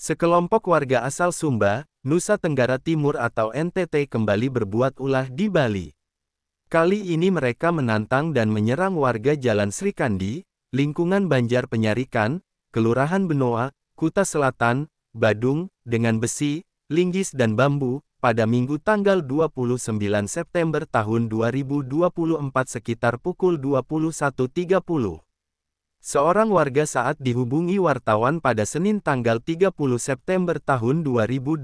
Sekelompok warga asal Sumba, Nusa Tenggara Timur atau NTT kembali berbuat ulah di Bali. Kali ini mereka menantang dan menyerang warga Jalan Srikandi, lingkungan Banjar Penyarikan, Kelurahan Benoa, Kuta Selatan, Badung, dengan besi, linggis dan bambu, pada Minggu tanggal 29 September tahun 2024 sekitar pukul 21.30. Seorang warga saat dihubungi wartawan pada Senin tanggal 30 September tahun 2024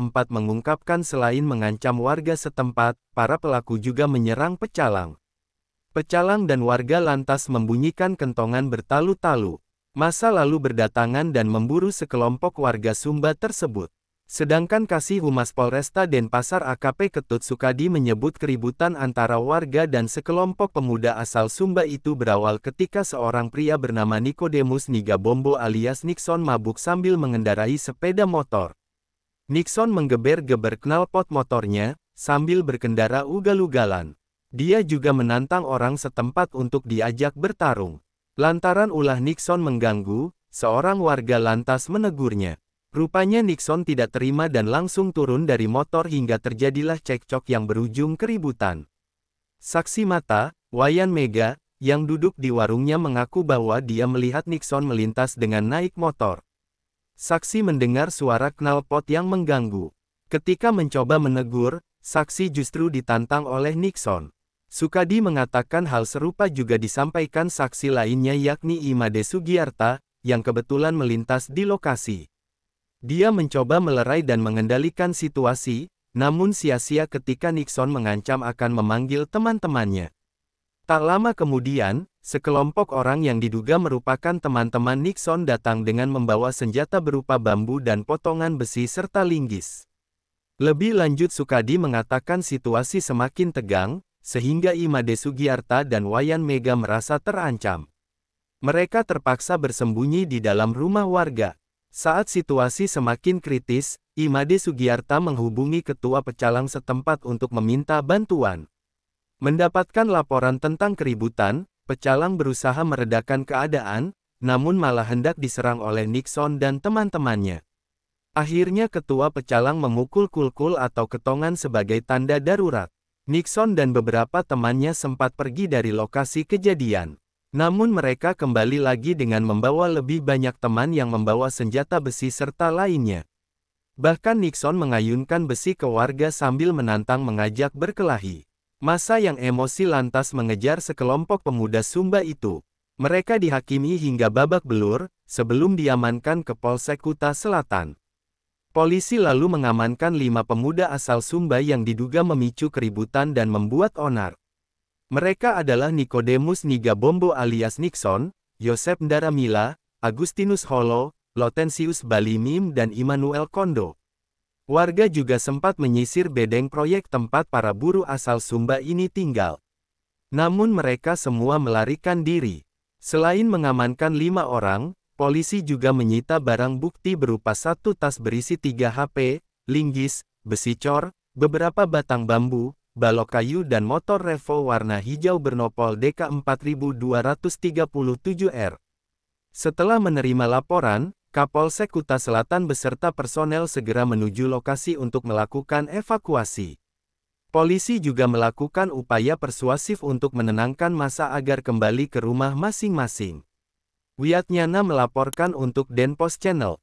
mengungkapkan selain mengancam warga setempat, para pelaku juga menyerang pecalang. Pecalang dan warga lantas membunyikan kentongan bertalu-talu. Massa lalu berdatangan dan memburu sekelompok warga Sumba tersebut. Sedangkan Kasih Humas Polresta Denpasar AKP Ketut Sukadi menyebut keributan antara warga dan sekelompok pemuda asal Sumba itu berawal ketika seorang pria bernama Nikodemus Nigabombo alias Nixon mabuk sambil mengendarai sepeda motor. Nixon menggeber-geber knalpot motornya, sambil berkendara ugal-ugalan. Dia juga menantang orang setempat untuk diajak bertarung. Lantaran ulah Nixon mengganggu, seorang warga lantas menegurnya. Rupanya Nixon tidak terima dan langsung turun dari motor hingga terjadilah cekcok yang berujung keributan. Saksi mata, Wayan Mega, yang duduk di warungnya mengaku bahwa dia melihat Nixon melintas dengan naik motor. Saksi mendengar suara knalpot yang mengganggu. Ketika mencoba menegur, saksi justru ditantang oleh Nixon. Sukadi mengatakan hal serupa juga disampaikan saksi lainnya yakni Imade Sugiarta, yang kebetulan melintas di lokasi. Dia mencoba melerai dan mengendalikan situasi, namun sia-sia ketika Nixon mengancam akan memanggil teman-temannya. Tak lama kemudian, sekelompok orang yang diduga merupakan teman-teman Nixon datang dengan membawa senjata berupa bambu dan potongan besi serta linggis. Lebih lanjut Sukadi mengatakan situasi semakin tegang, sehingga Imade Sugiarta dan Wayan Mega merasa terancam. Mereka terpaksa bersembunyi di dalam rumah warga. Saat situasi semakin kritis, Imade Sugiarta menghubungi ketua pecalang setempat untuk meminta bantuan. Mendapatkan laporan tentang keributan, pecalang berusaha meredakan keadaan, namun malah hendak diserang oleh Nixon dan teman-temannya. Akhirnya ketua pecalang memukul kulkul atau ketongan sebagai tanda darurat. Nixon dan beberapa temannya sempat pergi dari lokasi kejadian. Namun mereka kembali lagi dengan membawa lebih banyak teman yang membawa senjata besi serta lainnya. Bahkan Nixon mengayunkan besi ke warga sambil menantang mengajak berkelahi. Massa yang emosi lantas mengejar sekelompok pemuda Sumba itu. Mereka dihakimi hingga babak belur, sebelum diamankan ke Polsek Kuta Selatan. Polisi lalu mengamankan 5 pemuda asal Sumba yang diduga memicu keributan dan membuat onar. Mereka adalah Nikodemus Nigabombo alias Nixon, Yosep Ndaramila, Agustinus Holo, Lotentius Balimim dan Immanuel Kondo. Warga juga sempat menyisir bedeng proyek tempat para buruh asal Sumba ini tinggal. Namun mereka semua melarikan diri. Selain mengamankan 5 orang, polisi juga menyita barang bukti berupa 1 tas berisi 3 HP, linggis, besi cor, beberapa batang bambu, balok kayu dan motor Revo warna hijau bernopol DK4237R. Setelah menerima laporan, Kapolsek Kuta Selatan beserta personel segera menuju lokasi untuk melakukan evakuasi. Polisi juga melakukan upaya persuasif untuk menenangkan massa agar kembali ke rumah masing-masing. Wiatnyana melaporkan untuk Denpos Channel.